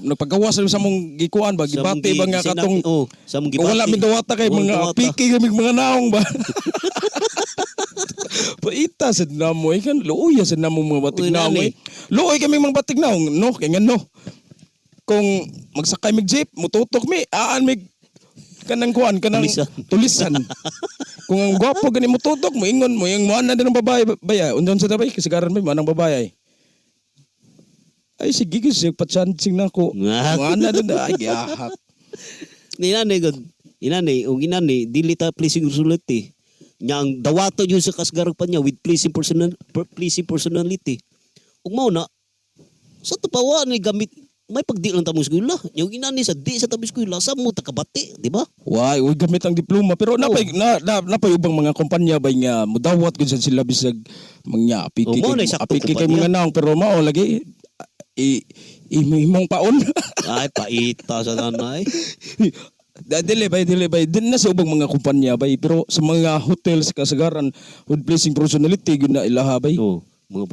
nagpagawas sa mong gikuan ba gibati ba nga katong sa mong gibati. Wala mi dawata kay mga piki kami mga naong ba. Paita sa namo kan luoy sa namo mga batik naong. Luoy kami mga batik naong no kay ngano. Kung magsakay mig jeep mututok mi aan mig kanang kuan kanang tulisan. Kung ang gwapo gani mututok mo ingon mo yung mana din ng babae baya undan sa tabay kasagaran mo manang babae. Ay sige kasi patsansing na ko. Mana din ay gahak. Inani o ginani dili ta pleasing personality. Nya ang dawato yun sa kasgarag pa niya with pleasing personality. Ug mao na sa tupawa ni gamit may pagdi lang tamong eskwela. Yung ginani sa di sa tamong eskwela sa mo ta kabati, di ba? Why, uy gamit ang diploma pero napay ubang mga kumpanya bay nga mudawat gud sila bisag mga apiki kay mga naong pero mao lagi imong paon. Ay paita sa nanay. Dili bay din na sa ubang mga kumpanya bay pero sa mga hotels kasagaran with pleasing personality gyud na ilaha bay. Mga